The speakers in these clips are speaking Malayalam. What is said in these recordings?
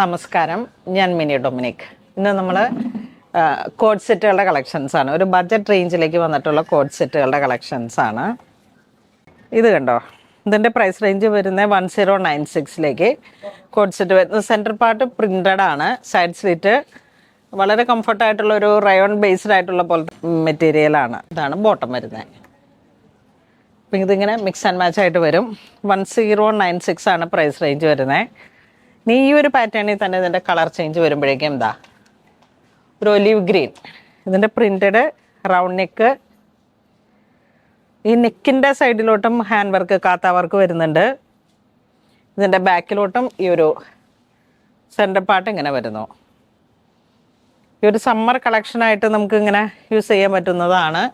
നമസ്കാരം, ഞാൻ മിനി ഡൊമിനിക്. ഇന്ന് നമ്മൾ കോഡ് സെറ്റുകളുടെ കളക്ഷൻസ് ആണ്. ഒരു ബഡ്ജറ്റ് റേഞ്ചിലേക്ക് വന്നിട്ടുള്ള കോഡ് സെറ്റുകളുടെ കളക്ഷൻസ് ആണ്. ഇത് കണ്ടോ, ഇതിൻ്റെ പ്രൈസ് റേഞ്ച് വരുന്നത് 1096 കോഡ് സെറ്റ് വരുന്നത്. സെൻറ്റർ പാർട്ട് പ്രിൻറ്റഡ് ആണ്. സൈഡ് സ്ലിറ്റ് വളരെ കംഫർട്ടായിട്ടുള്ള ഒരു റയോൺ ബേസ്ഡ് ആയിട്ടുള്ള പോലത്തെ മെറ്റീരിയലാണ്. ഇതാണ് ബോട്ടം വരുന്നത്. അപ്പം ഇതിങ്ങനെ മിക്സ് ആൻഡ് മാച്ച് ആയിട്ട് വരും. 1096 ആണ് പ്രൈസ് റേഞ്ച് വരുന്നത്. ഇനി ഈ ഒരു പാറ്റേണിൽ തന്നെ ഇതിൻ്റെ കളർ ചേഞ്ച് വരുമ്പോഴേക്കും എന്താ ഒരു ഒലിവ് ഗ്രീൻ. ഇതിൻ്റെ പ്രിൻറ്റഡ് റൗണ്ട് നെക്ക്. ഈ നെക്കിൻ്റെ സൈഡിലോട്ടും ഹാൻഡ് വർക്ക്, കാത്ത വർക്ക് വരുന്നുണ്ട്. ഇതിൻ്റെ ബാക്കിലോട്ടും ഈ ഒരു സെൻറ്റർ പാർട്ട് ഇങ്ങനെ വരുന്നു. ഈ ഒരു സമ്മർ കളക്ഷനായിട്ട് നമുക്ക് ഇങ്ങനെ യൂസ് ചെയ്യാൻ പറ്റുന്നതാണ്.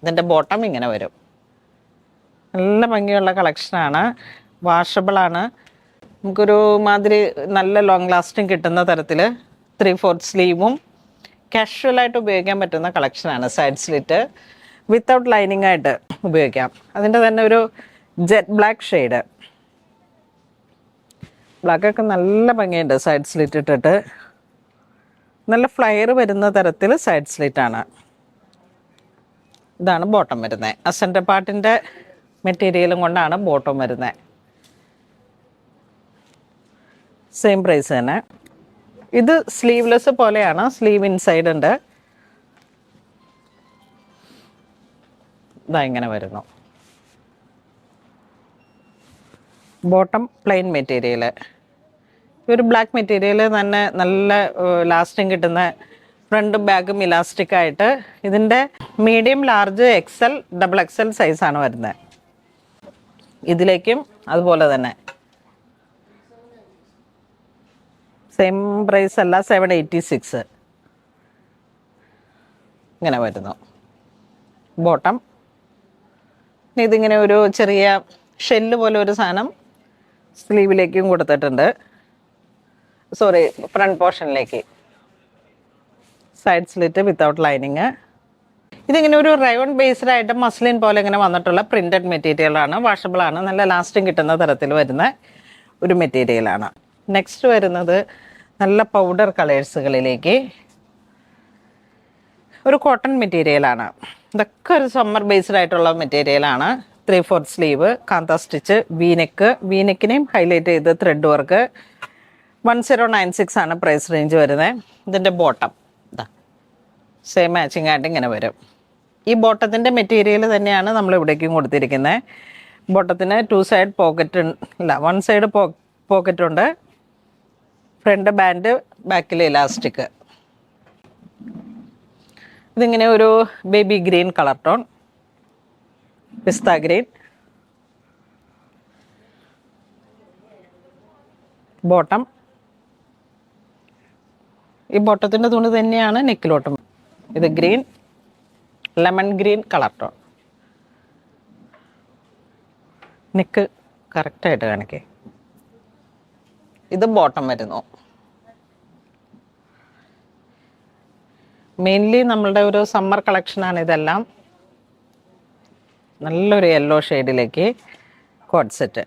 ഇതിൻ്റെ ബോട്ടം ഇങ്ങനെ വരും. നല്ല ഭംഗിയുള്ള കളക്ഷനാണ്. വാഷബിളാണ്. നമുക്കൊരു മാതിരി നല്ല ലോങ് ലാസ്റ്റിംഗ് കിട്ടുന്ന തരത്തിൽ 3/4 സ്ലീവും കാഷ്വലായിട്ട് ഉപയോഗിക്കാൻ പറ്റുന്ന കളക്ഷനാണ്. സൈഡ് സ്ലിറ്റ് വിത്തൗട്ട് ലൈനിങ് ആയിട്ട് ഉപയോഗിക്കാം. അതിൻ്റെ തന്നെ ഒരു ജെറ്റ് ബ്ലാക്ക് ഷെയ്ഡ്. ബ്ലാക്കൊക്കെ നല്ല ഭംഗിയുണ്ട്. സൈഡ് സ്ലിറ്റ് ഇട്ടിട്ട് നല്ല ഫ്ലയർ വരുന്ന തരത്തിൽ സൈഡ് സ്ലിറ്റാണ്. ഇതാണ് ബോട്ടം വരുന്നത്. അസെൻ്റർ പാർട്ടിൻ്റെ മെറ്റീരിയലും കൊണ്ടാണ് ബോട്ടം വരുന്നത്. സെയിം പ്രൈസ് തന്നെ. ഇത് സ്ലീവ്ലെസ് പോലെയാണ്. സ്ലീവ് ഇൻസൈഡ് ഉണ്ട്. ഇതാ ഇങ്ങനെ വരുന്നു. Bottom plain material. ഒരു ബ്ലാക്ക് മെറ്റീരിയൽ തന്നെ നല്ല ലാസ്റ്റിംഗ് കിട്ടുന്ന ഫ്രണ്ടും ബാക്കും ഇലാസ്റ്റിക് ആയിട്ട്. ഇതിൻ്റെ മീഡിയം, ലാർജ്, XL, XXL സൈസാണ് വരുന്നത്. ഇതിലേക്കും അതുപോലെ തന്നെ സെയിം പ്രൈസ് അല്ല, 786 ഇങ്ങനെ വരുന്നു ബോട്ടം. ഇതിങ്ങനെ ഒരു ചെറിയ ഷെല്ല് പോലെ ഒരു സാധനം സ്ലീവിലേക്കും കൊടുത്തിട്ടുണ്ട്. സോറി, ഫ്രണ്ട് പോർഷനിലേക്ക്. Side slit without lining. ഇതിങ്ങനെ ഒരു റയോൺ ബേസ്ഡ് ആയിട്ട് മസ്ലിൻ പോലെ ഇങ്ങനെ വന്നിട്ടുള്ള പ്രിന്റഡ് മെറ്റീരിയലാണ്. വാഷബിളാണ്. നല്ല ലാസ്റ്റിംഗ് കിട്ടുന്ന തരത്തിൽ വരുന്ന ഒരു മെറ്റീരിയലാണ്. നെക്സ്റ്റ് വരുന്നത് നല്ല പൗഡർ കളേഴ്സുകളിലേക്ക് ഒരു കോട്ടൺ മെറ്റീരിയലാണ്. ഇതൊക്കെ ഒരു സമ്മർ ബേസ്ഡ് ആയിട്ടുള്ള മെറ്റീരിയലാണ്. 3/4 സ്ലീവ്, കാന്ത സ്റ്റിച്ച്, വീനെക്കിനെയും ഹൈലൈറ്റ് ചെയ്ത് ത്രെഡ് വർക്ക്. 1096 ആണ് പ്രൈസ് റേഞ്ച് വരുന്നത്. ഇതിൻ്റെ ബോട്ടം ഇതാ സെയിം മാച്ചിങ് ആയിട്ട് ഇങ്ങനെ വരും. ഈ ബോട്ടത്തിൻ്റെ മെറ്റീരിയൽ തന്നെയാണ് നമ്മൾ ഇവിടേക്കും കൊടുത്തിരിക്കുന്നത്. ബോട്ടത്തിന് 2 സൈഡ് പോക്കറ്റ് ഇല്ല, 1 സൈഡ് പോക്കറ്റ് ഉണ്ട്. ഫ്രണ്ട് ബാൻഡ്, ബാക്കിൽ ഇലാസ്റ്റിക്. ഇതിങ്ങനെ ഒരു ബേബി ഗ്രീൻ കളർ ടോൺ, പിസ്ത ഗ്രീൻ. ബോട്ടം ഈ ബോട്ടത്തിൻ്റെ തുണി തന്നെയാണ് നെക്കിലോട്ടും. ഇത് green, lemon green colour tone. Neck കറക്റ്റായിട്ട് കാണിക്കേ. ഇത് ബോട്ടം വരുന്നു. മെയിൻലി നമ്മളുടെ ഒരു സമ്മർ കളക്ഷനാണ് ഇതെല്ലാം. നല്ലൊരു യെല്ലോ ഷെയ്ഡിലേക്ക് കോഡ് സെറ്റ്.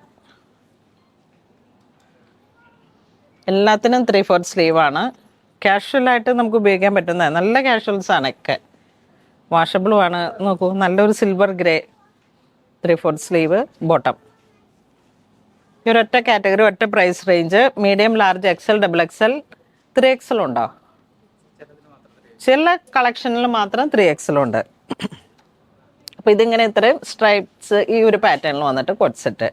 എല്ലാത്തിനും 3/4 സ്ലീവാണ്. കാഷ്വലായിട്ട് നമുക്ക് ഉപയോഗിക്കാൻ പറ്റുന്ന നല്ല കാഷ്വൽസാണ് ഒക്കെ. വാഷബിളുമാണ്. നോക്കൂ, നല്ലൊരു സിൽവർ ഗ്രേ 3/4 സ്ലീവ് ബോട്ടം. ഈ ഒരൊറ്റ കാറ്റഗറി, ഒറ്റ price range. Medium, large, XL, XXL, 3XL ഉണ്ടോ? ചില കളക്ഷനിൽ മാത്രം 3XL ഉണ്ട്. അപ്പോൾ ഇതിങ്ങനെ ഇത്രയും സ്ട്രൈപ്സ് ഈ ഒരു പാറ്റേണിൽ വന്നിട്ട് കോഡ് സെറ്റ്.